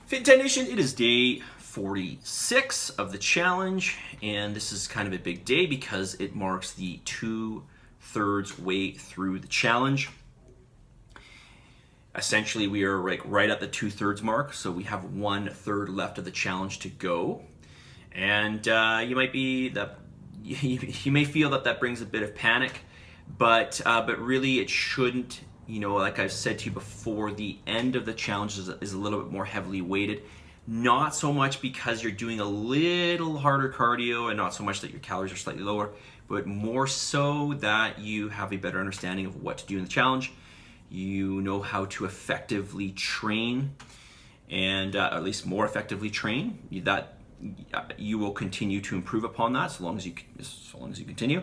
Fitin10 Nation, it is day 46 of the challenge, and this is kind of a big day because it marks the 2/3 way through the challenge. Essentially, we are right at the 2/3 mark, so we have 1/3 left of the challenge to go. And you may feel that brings a bit of panic, but really it shouldn't. You know, like I've said to you before, the end of the challenge is a little bit more heavily weighted. Not so much because you're doing a little harder cardio and not so much that your calories are slightly lower, but more so that you have a better understanding of what to do in the challenge. You know how to effectively train, and at least more effectively train. That you will continue to improve upon that so long as you continue.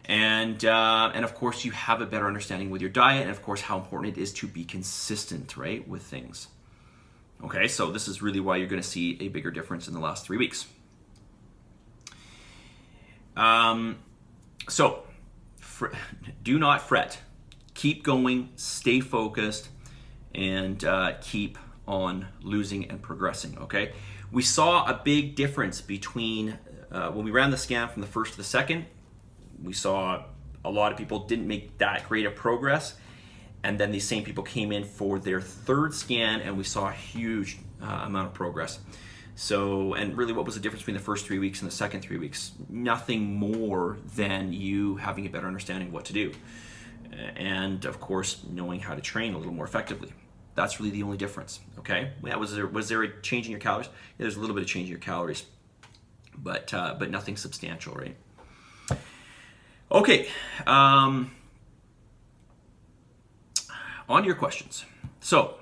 And of course, you have a better understanding with your diet, and of course, how important it is to be consistent, right, with things. Okay, so this is really why you're going to see a bigger difference in the last 3 weeks. So do not fret. Keep going, stay focused, and keep on losing and progressing, okay? We saw a big difference between when we ran the scan from the first to the second. We saw a lot of people didn't make that great of progress, and then these same people came in for their third scan, and we saw a huge amount of progress. So, and really, what was the difference between the first 3 weeks and the second 3 weeks? Nothing more than you having a better understanding of what to do, and of course, knowing how to train a little more effectively. That's really the only difference. Okay? Yeah, was there a change in your calories? Yeah, there's a little bit of change in your calories, but nothing substantial, right? Okay, on to your questions. So,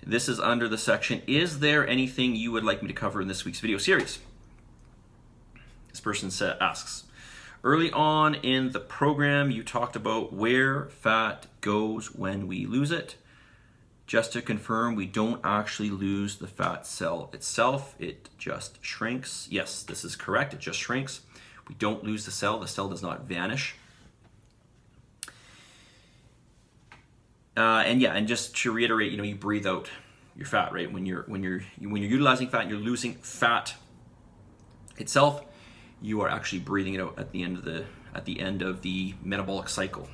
this is under the section, is there anything you would like me to cover in this week's video series? This person asks, early on in the program, you talked about where fat goes when we lose it. Just to confirm, we don't actually lose the fat cell itself, it just shrinks. Yes, this is correct, it just shrinks. We don't lose the cell does not vanish. And just to reiterate, you breathe out your fat, right? When you're utilizing fat and you're losing fat itself, you are actually breathing it out at the end of the metabolic cycle.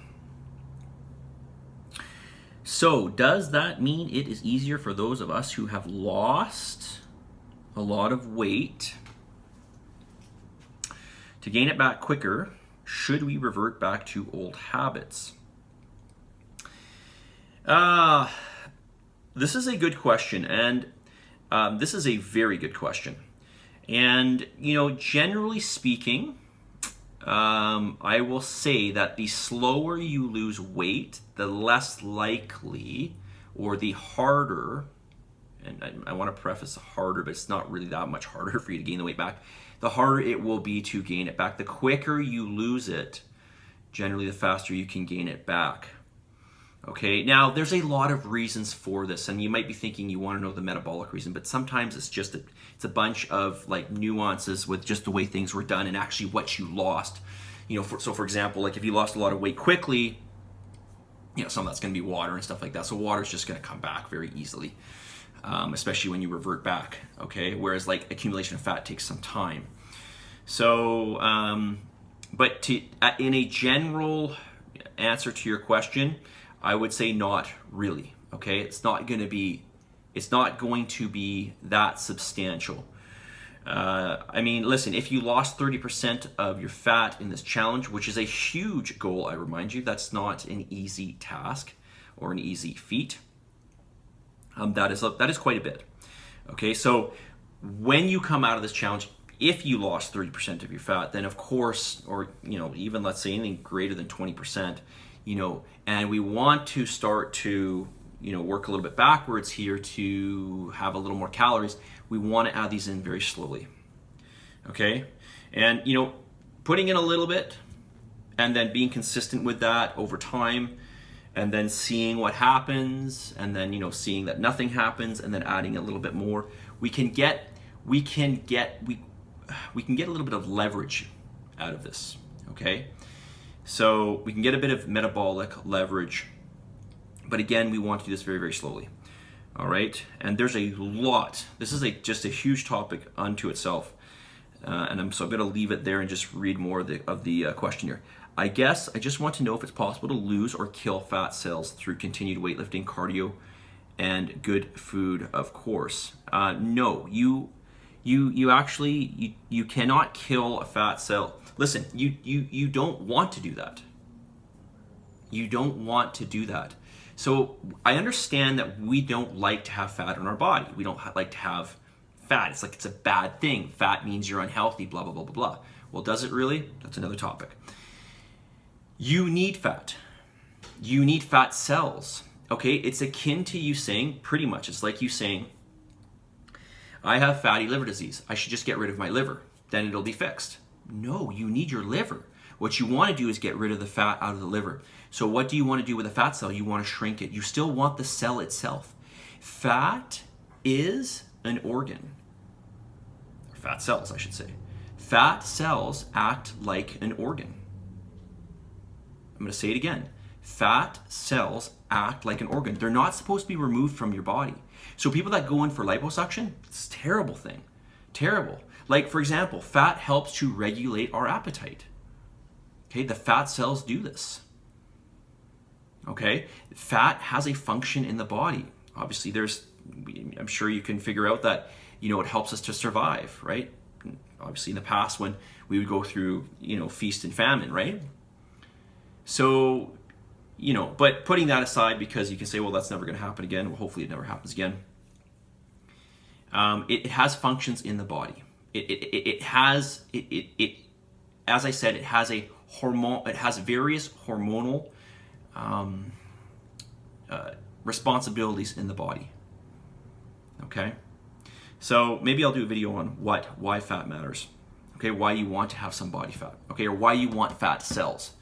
So, does that mean it is easier for those of us who have lost a lot of weight to gain it back quicker? Should we revert back to old habits? This is a good question, and this is a very good question. And, generally speaking, I will say that the slower you lose weight, the less likely, or the harder, and I want to preface harder, but it's not really that much harder for you to gain the weight back, the harder it will be to gain it back. The quicker you lose it, generally the faster you can gain it back. Okay, now there's a lot of reasons for this, and you might be thinking you want to know the metabolic reason, but sometimes it's just it's a bunch of nuances with just the way things were done and actually what you lost. For example, if you lost a lot of weight quickly, some of that's going to be water and stuff like that. So water is just going to come back very easily, especially when you revert back. Okay, whereas accumulation of fat takes some time. So, but in a general answer to your question, I would say not really. Okay, it's not going to be that substantial. Listen, if you lost 30% of your fat in this challenge, which is a huge goal, I remind you, that's not an easy task or an easy feat. That is quite a bit. Okay, so when you come out of this challenge, if you lost 30% of your fat, then of course, or even let's say anything greater than 20%, and we want to start to work a little bit backwards here to have a little more calories, we want to add these in very slowly. Okay? And putting in a little bit and then being consistent with that over time, and then seeing what happens, and then seeing that nothing happens, and then adding a little bit more, we can get a little bit of leverage out of this. Okay? So we can get a bit of metabolic leverage, but again, we want to do this very, very slowly. All right, and there's a lot. This is just a huge topic unto itself, and I'm going to leave it there and just read more of the question here. I guess I just want to know if it's possible to lose or kill fat cells through continued weightlifting, cardio, and good food, of course. No, you actually you cannot kill a fat cell. Listen, you don't want to do that. You don't want to do that. So I understand that we don't like to have fat in our body. We don't like to have fat. It's like it's a bad thing. Fat means you're unhealthy, blah, blah, blah, blah, blah. Well, does it really? That's another topic. You need fat. You need fat cells. Okay, it's akin to you saying, pretty much, it's like you saying, I have fatty liver disease. I should just get rid of my liver. Then it'll be fixed. No, you need your liver. What you want to do is get rid of the fat out of the liver. So what do you want to do with a fat cell? You want to shrink it. You still want the cell itself. Fat is an organ. Fat cells, I should say. Fat cells act like an organ. I'm going to say it again. Fat cells act like an organ. They're not supposed to be removed from your body. So people that go in for liposuction, it's a terrible thing. Terrible. Like, for example, fat helps to regulate our appetite. Okay, the fat cells do this. Okay, fat has a function in the body. Obviously, I'm sure you can figure out that, it helps us to survive, right? Obviously, in the past when we would go through, feast and famine, right? So, but putting that aside, because you can say, well, that's never going to happen again. Well, hopefully it never happens again. It has functions in the body. It has, as I said, it has a hormone. It has various hormonal responsibilities in the body. Okay, so maybe I'll do a video on why fat matters. Okay, why you want to have some body fat. Okay, or why you want fat cells.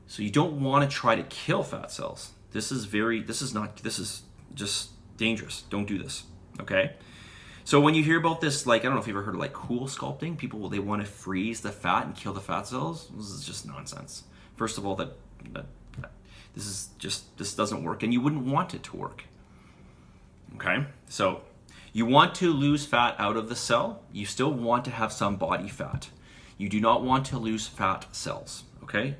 So you don't want to try to kill fat cells. This is just dangerous. Don't do this. Okay. So when you hear about this, like, I don't know if you've ever heard of like cool sculpting, people, they want to freeze the fat and kill the fat cells. This is just nonsense. First of all, this doesn't work, and you wouldn't want it to work. Okay, so you want to lose fat out of the cell. You still want to have some body fat. You do not want to lose fat cells. Okay,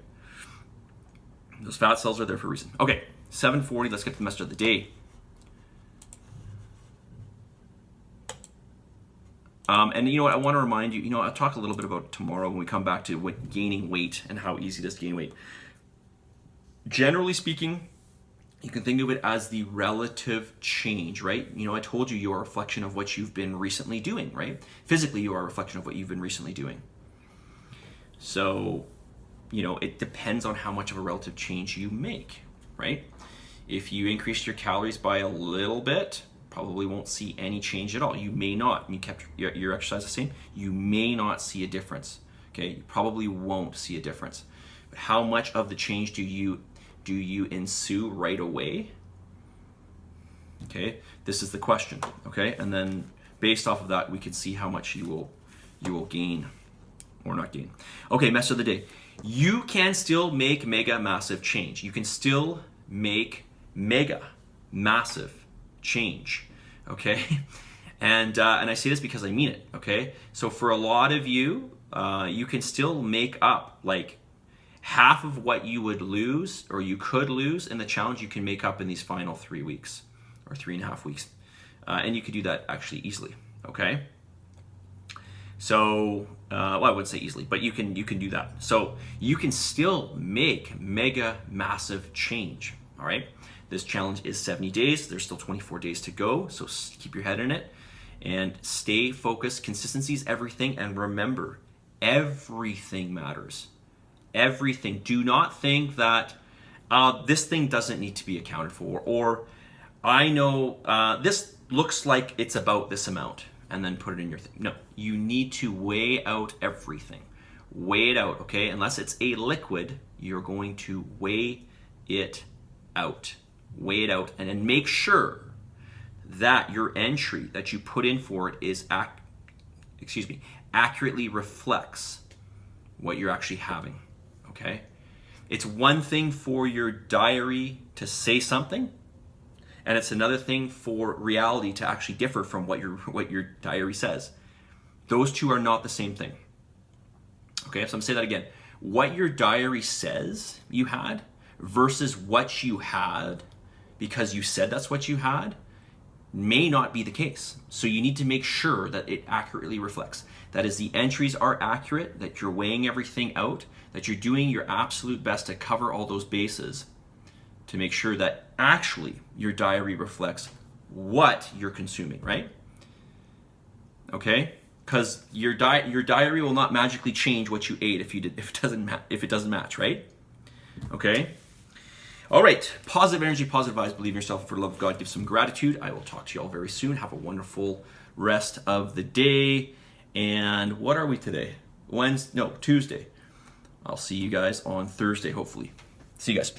those fat cells are there for a reason. Okay, 7:40. Let's get to the message of the day. And you know what, I want to remind you, I'll talk a little bit about tomorrow when we come back to gaining weight and how easy it is to gain weight. Generally speaking, you can think of it as the relative change, right? I told you you're a reflection of what you've been recently doing, right? Physically, you are a reflection of what you've been recently doing. So, it depends on how much of a relative change you make, right? If you increased your calories by a little bit, probably won't see any change at all. You may not. You kept your exercise the same. You may not see a difference. Okay, you probably won't see a difference. But how much of the change do you ensue right away? Okay, this is the question. Okay, and then based off of that, we can see how much you will gain or not gain. Okay, message of the day. You can still make mega massive change. You can still make mega massive change. Okay, and I say this because I mean it. Okay, so for a lot of you, you can still make up like half of what you would lose or you could lose in the challenge. You can make up in these final 3 weeks or 3.5 weeks, and you could do that actually easily. Okay, so well, I wouldn't say easily, but you can do that. So you can still make mega massive change. All right. This challenge is 70 days. There's still 24 days to go, so keep your head in it and stay focused. Consistency is everything, and remember, everything matters. Everything. Do not think that this thing doesn't need to be accounted for, or I know this looks like it's about this amount, and then put it in your thing. No, you need to weigh out everything. Weigh it out, okay? Unless it's a liquid, you're going to weigh it out. Weigh it out and then make sure that your entry that you put in for it is accurately reflects what you're actually having. Okay, it's one thing for your diary to say something, And it's another thing for reality to actually differ from what your diary says. Those two are not the same thing. Okay, so I'm gonna say that again. What your diary says you had versus what you had because you said that's what you had may not be the case. So you need to make sure that it accurately reflects. That is, the entries are accurate, that you're weighing everything out, that you're doing your absolute best to cover all those bases to make sure that actually your diary reflects what you're consuming, right? Okay? Because your diary will not magically change what you ate if it doesn't match, right? Okay? All right, positive energy, positive vibes, believe in yourself, for the love of God, give some gratitude. I will talk to you all very soon. Have a wonderful rest of the day. And what are we today? Tuesday. I'll see you guys on Thursday, hopefully. See you guys.